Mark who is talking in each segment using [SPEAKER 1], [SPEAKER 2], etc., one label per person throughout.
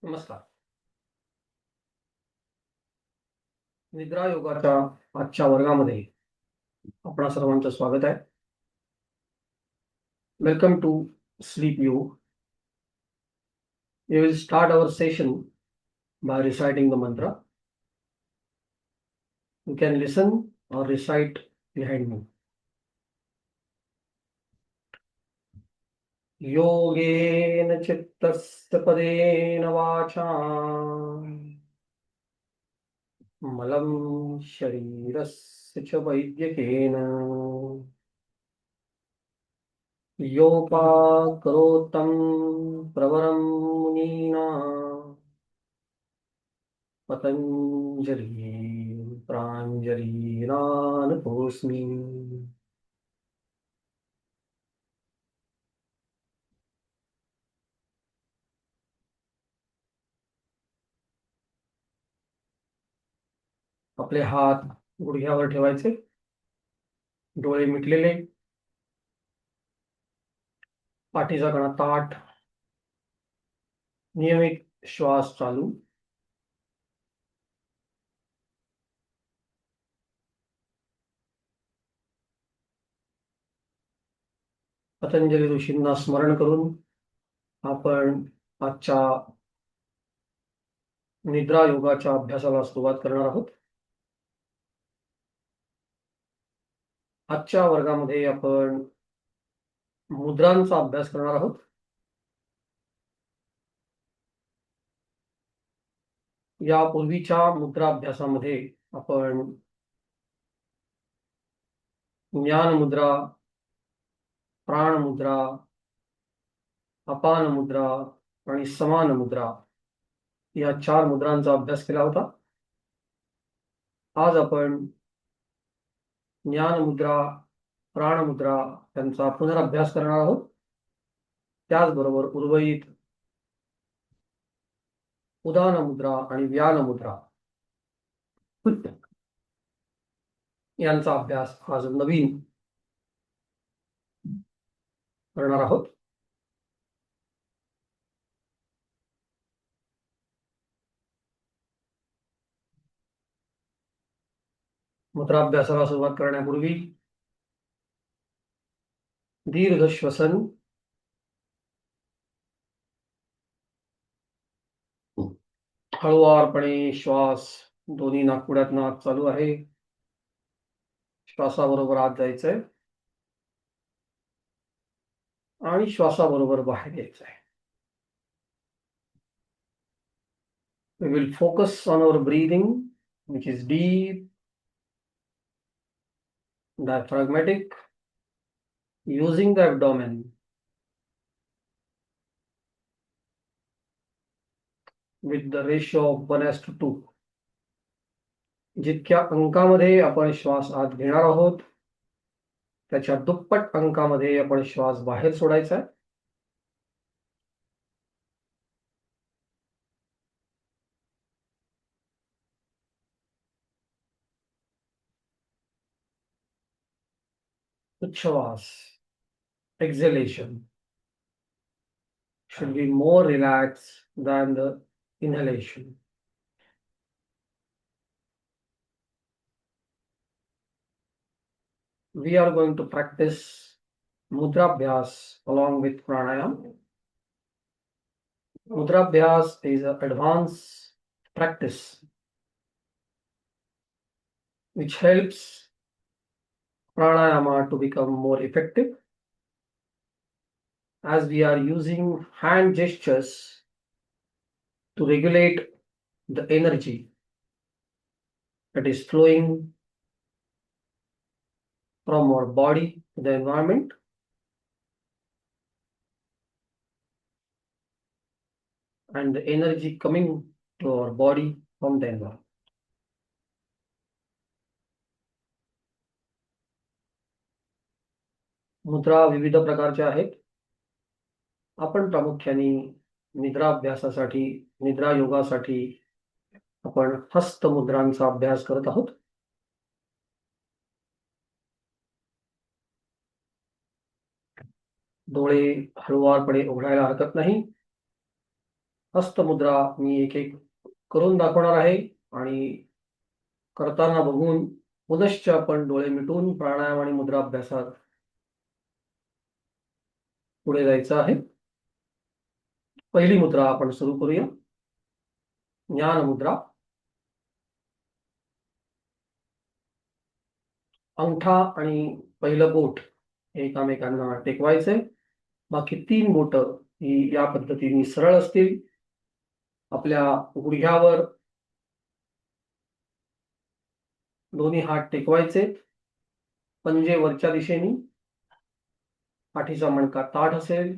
[SPEAKER 1] नमस्कार. निद्रा योगाच्या आजच्या वर्गामध्ये आपणा सर्वांचं स्वागत आहे. वेलकम टू स्लीप योग. We will start our session by reciting the mantra. You can listen or recite behind me. योगेन चित्तस्य पदेन वाचा मलं शरीरस्य च वैद्यकेन योपाकरोतं प्रवरं मुनीनां पतंजलि प्राञ्जलिरानतोऽस्मि. आपले हात गुडघ्यावर ठेवायचे, डोळे मिटलेले, पाठीचा कणा ताठ, नियमित श्वास चालू. पतंजली ऋषींना स्मरण करून आपण आजच्या निद्रा योगाच्या अभ्यासाला सुरुवात करणार आहोत. आजच्या वर्गामध्ये आपण मुद्रांचा अभ्यास करणार आहोत. यापूर्वीच्या मुद्रा अभ्यासामध्ये आपण ज्ञान मुद्रा, प्राण मुद्रा, अपान मुद्रा आणि समान मुद्रा या 4 मुद्रांचा अभ्यास केला होता. आज आपण ज्ञान मुद्रा, प्राण मुद्रा यांचा पुनराभ्यास करणार आहोत. त्याचबरोबर उर्वरित उदान मुद्रा आणि व्यान मुद्रा यांचा अभ्यास आज नवीन करणार आहोत. मुद्राभ्यासाला सुरुवात करण्यापूर्वी दीर्घ श्वसन, हळुवारपणे श्वास दोन्ही नाकपुड्यातून आत चालू आहे. श्वासाबरोबर आत जायचंय आणि श्वासाबरोबर बाहेर यायचंय. We will focus on our breathing, which is deep, diaphragmatic, using the abdomen. With the ratio of 1:2. जितक्या अंकामध्ये आपण श्वास आत घेणार आहोत त्याच्या दुप्पट अंकामध्ये आपण श्वास बाहेर सोडायचा आहे. उच्छ्वास, exhalation, should be more relaxed than the inhalation. We are going to practice Mudrabhyas along with pranayam. Mudrabhyas is an advanced practice which helps pranayama to become more effective, as we are using hand gestures to regulate the energy that is flowing from our body to the environment. And the energy coming to our body from the environment. मुद्रा विविध प्रकारच्या आहेत. आपण प्रामुख्याने निद्रा अभ्यासासाठी, निद्रा योगासाठी आपण हस्त मुद्रांचा अभ्यास करत आहोत. डोळे हळुवारपणे उघडायला हरकत नाही. हस्तमुद्रा मी एक एक करून दाखवणार आहे आणि करताना बघून पुनश्च आपण डोळे मिटून प्राणायाम आणि मुद्रा अभ्यासात पुढे जायचं आहे. पहिली मुद्रा आपण सुरू करूया. ज्ञान मुद्रा. अंगठा आणि पहिलं बोट एकामेकांना टेकवायचे. बाकी 3 बोट ही या पद्धतीने सरळ असतील. आपल्या गुडघ्यावर दोन्ही हात टेकवायचे. पंजे वरच्या दिशेने. पाठीचा मणका ताठ असेल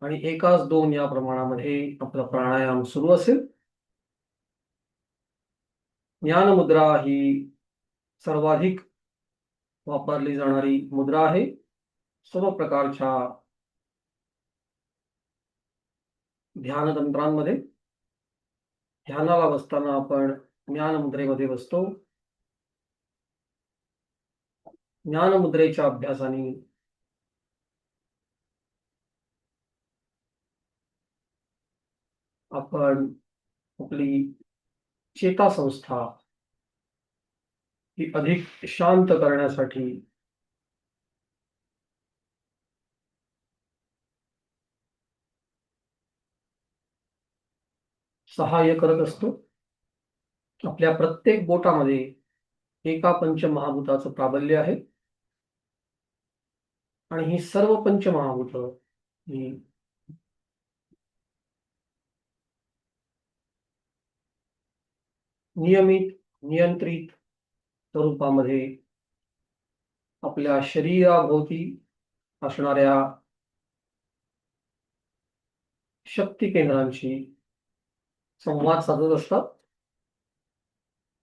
[SPEAKER 1] आणि 1-2 या प्रमाणामध्ये आपला प्राणायाम सुरू असेल. ज्ञान मुद्रा ही सर्वाधिक वापरली जाणारी मुद्रा आहे. सर्व प्रकारच्या ध्यान तंत्रांमध्ये ध्यानाला बसताना आपण ज्ञान मुद्रेमध्ये बसतो. ज्ञान मुद्रेच्या अभ्यासाने आपण आपली चेतासंस्था ही अधिक शांत करण्यासाठी सहाय्य करत असतो. आपल्या प्रत्येक बोटामध्ये एका पंचमहाभूताचं प्राबल्य आहे आणि ही सर्व पंचमहाभूत ही नियमित नियंत्रित स्वरूपामध्ये आपल्या शरीराभोवती असणाऱ्या शक्ती केंद्रांशी संवाद साधत असतात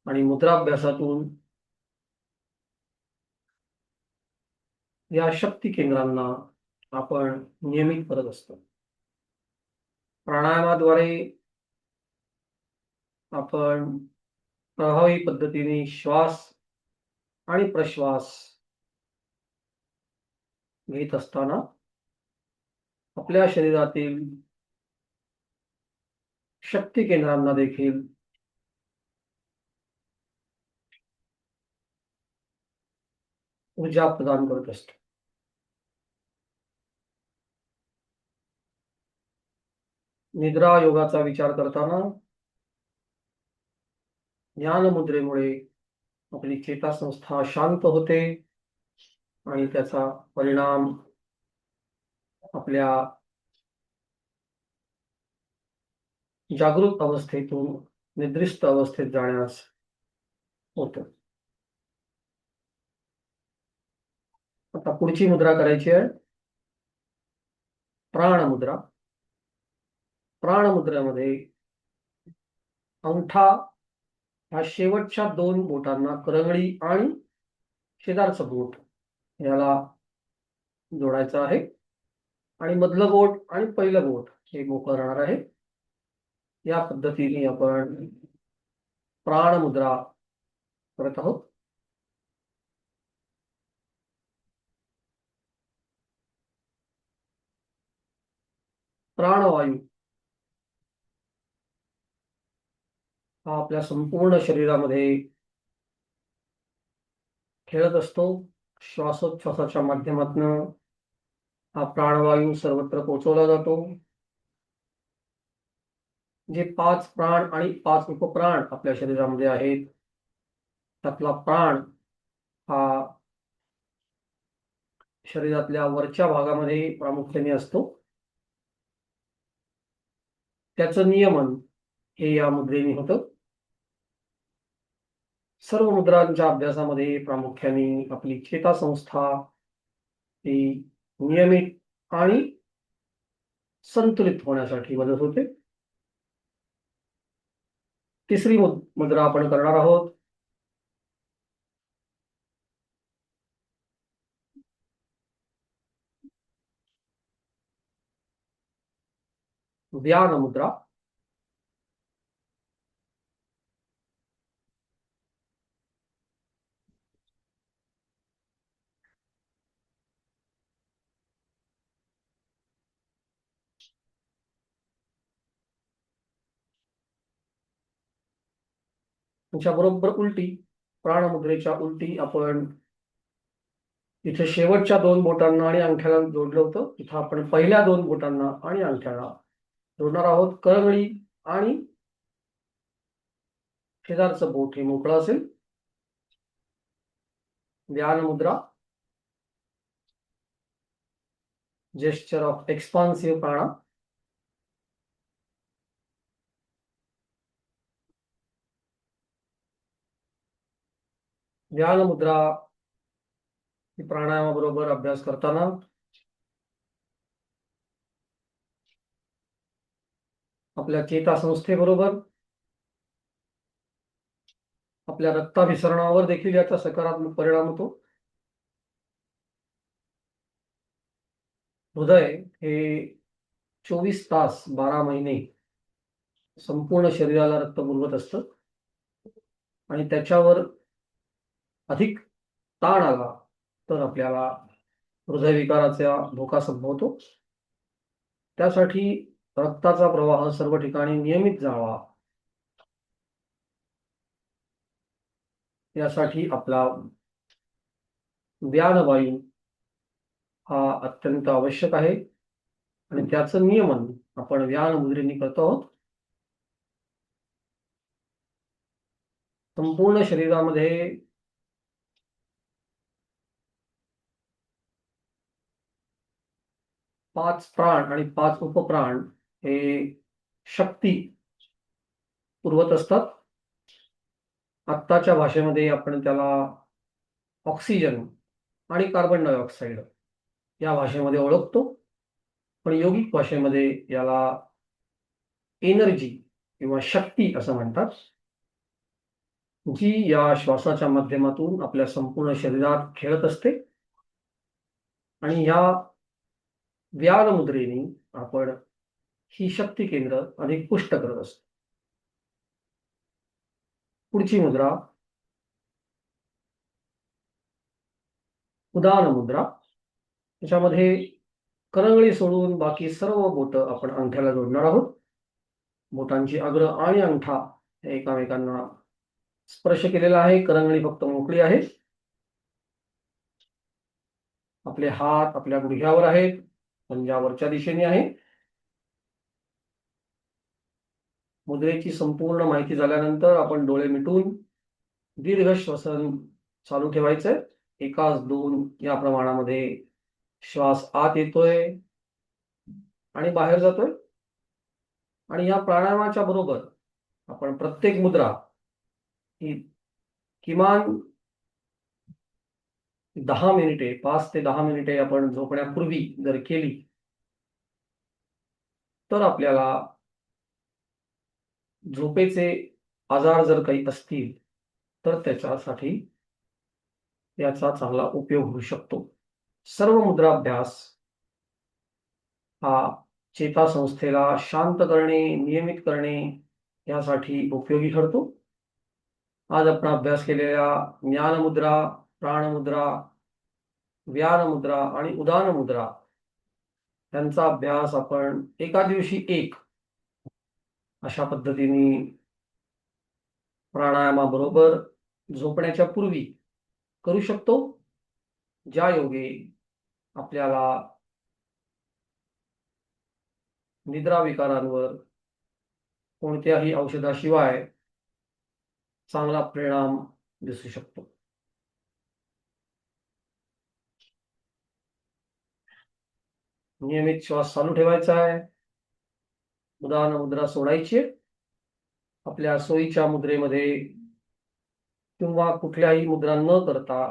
[SPEAKER 1] आणि मुद्राभ्यासातून या शक्ती केंद्रांना आपण नियमित करत असतो. प्राणायामाद्वारे आपण प्रभावी पद्धतीने श्वास आणि प्रश्वास घेत असताना आपल्या शरीरातील शक्ती केंद्रांना देखील ऊर्जा प्रदान करत असतो. निद्रा योगाचा विचार करताना ज्ञान मुद्रेमुळे आपली चेतासंस्था शांत होते आणि त्याचा परिणाम आपल्या जागृत अवस्थेतून निद्रिस्त अवस्थेत जाण्यास होतं. आता पुढची मुद्रा करायची आहे प्राणमुद्रा. प्राणमुद्रेमध्ये अंगठा ह्या शेवटच्या 2 बोटांना करंगळी आणि शेजारचं बोट याला जोडायचं आहे आणि मधलं बोट आणि पहिलं बोट हे मोकळं राहणार आहे. या पद्धतीने आपण प्राणमुद्रा करत आहोत. प्राणवायू हा आपल्या संपूर्ण शरीरामध्ये खेळत असतो. श्वासोच्छवासाच्या माध्यमातून हा प्राणवायू सर्वत्र पोहोचवला जातो. जे 5 प्राण आणि 5 उपप्राण आपल्या शरीरामध्ये आहेत त्यातला प्राण हा शरीरातल्या वरच्या भागामध्ये प्रामुख्याने असतो. त्याचं नियमन हे या मुद्रेने होतं. सर्व मुद्रांच्या अभ्यासामध्ये प्रामुख्याने आपली चेतासंस्था ही नियमित आणि संतुलित होण्यासाठी मदत होते. तिसरी मुद्रा आपण करणार आहोत व्यान मुद्रा. त्याच्या बरोबर उलटी, प्राणमुद्रेच्या उलटी आपण इथे शेवटच्या दोन बोटांना आणि अंगठ्याला जोडलं होतं, इथं आपण पहिल्या दोन बोटांना आणि अंगठ्याला जोडणार आहोत. करंगळी आणि शेजारचं बोट हे मोकळं असेल. ध्यान मुद्रा, जेस्चर ऑफ एक्सपान्सिव्ह प्राणा. ध्यान मुद्रा ही प्राणायामाबरोबर अभ्यास करताना आपल्या चेतासंस्थेबरोबर आपल्या रक्ताभिसरणावर देखील याचा सकारात्मक परिणाम होतो. हृदय हे 24 तास 12 महिने संपूर्ण शरीराला रक्त पुरवत असतं आणि त्याच्यावर अधिक ताण आला तर आपल्याला हृदयविकाराचा धोका संभवतो. त्यासाठी रक्ताचा प्रवाह सर्व ठिकाणी नियमित जावा यासाठी आपला व्यानवायू हा अत्यंत आवश्यक आहे आणि त्याचं नियमन आपण व्यान मुद्रेने करतो आहोत. संपूर्ण शरीरामध्ये 5 प्राण आणि 5 उपप्राण हे शक्ती पुरवत असतात. आत्ताच्या भाषेमध्ये आपण त्याला ऑक्सिजन आणि कार्बन डायऑक्साईड या भाषेमध्ये ओळखतो, पण योगिक भाषेमध्ये याला एनर्जी किंवा शक्ती असं म्हणतात, जी या श्वासाच्या माध्यमातून आपल्या संपूर्ण शरीरात खेळत असते आणि या व्यान मुद्रेने आपण ही शक्ती केंद्र अधिक पुष्ट करत असतो. पुढची मुद्रा उदान मुद्रा. त्याच्यामध्ये करंगळी सोडून बाकी सर्व बोट आपण अंगठ्याला जोडणार आहोत. बोटांची अग्र आणि अंगठा हे एकामेकांना स्पर्श केलेला आहे. करंगळी फक्त मोकळी आहे. आपले हात आपल्या गुडघ्यावर आहेत, पंजावरच्या दिशेने आहे. मुद्रेची संपूर्ण माहिती झाल्यानंतर आपण डोळे मिटून दीर्घ श्वसन चालू ठेवायचंय. 1-2 या प्रमाणामध्ये श्वास आत येतोय आणि बाहेर जातोय. आणि या प्राणायामाच्या बरोबर आपण प्रत्येक मुद्रा ही किमान 10 मिनिटे 5 ते 10 मिनिटे आपण झोपण्यापूर्वी जर केली तर आपल्याला झोपेचे आजार जर काही असतील तर त्याच्यासाठी याचा चांगला उपयोग होऊ शकतो. सर्व मुद्राभ्यास हा चेतासंस्थेला शांत करणे, नियमित करणे यासाठी उपयोगी ठरतो. आज आपण अभ्यास केलेल्या ज्ञानमुद्रा, प्राणमुद्रा, व्यानमुद्रा आणि उदान मुद्रा यांचा अभ्यास आपण एका दिवशी एक अशा पद्धतीने प्राणायामाबरोबर झोपण्याच्या पूर्वी करू शकतो, ज्या योगे आपल्याला निद्रा विकारांवर कोणत्याही औषधाशिवाय चांगला परिणाम दिसू शकतो. नियमित श्वास चालू ठेवायचा आहे. उदान मुद्रा सोडायची. आपल्या सोयीच्या मुद्रेमध्ये किंवा कुठल्याही मुद्रा न करता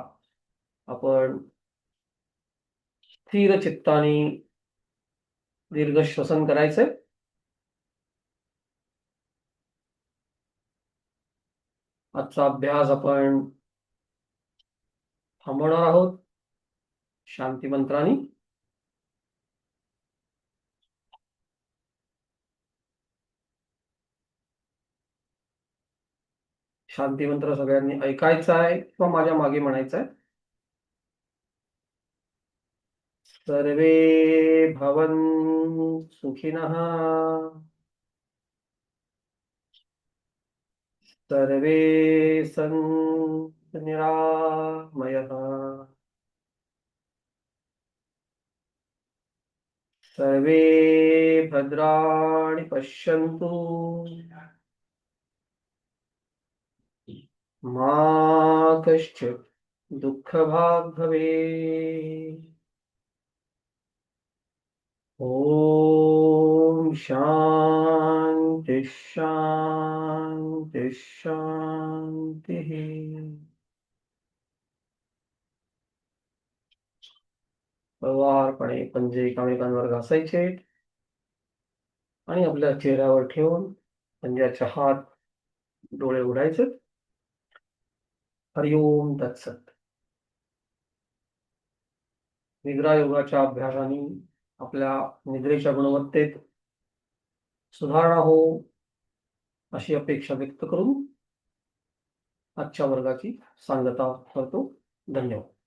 [SPEAKER 1] आपण स्थिर चित्ताने दीर्घ श्वसन करायचंय. आजचा अभ्यास आपण थांबवणार आहोत शांती मंत्राने. शांती मंत्र सगळ्यांनी ऐकायचा आहे किंवा माझ्या मागे म्हणायचा आहे. सर्वे भवन्तु सुखिनः. सर्वे सन्तु निरामयः सर्वे भद्राणि पश्यन्तु मा कश्चित् दुःखभाग् भवेत् ॐ शान्ति शान्ति शान्तिः व्यवहारपणे पंजे एकामेकांवर घासायचे आणि आपल्या चेहऱ्यावर ठेवून पंजाचे हात डोळे उघडायचे. हरिओम तत्सत. निद्रा योगाच्या अभ्यासाने आपल्या निद्रेच्या गुणवत्तेत सुधारणा हो अशी अपेक्षा व्यक्त करून आजच्या वर्गाची सांगता करतो. धन्यवाद.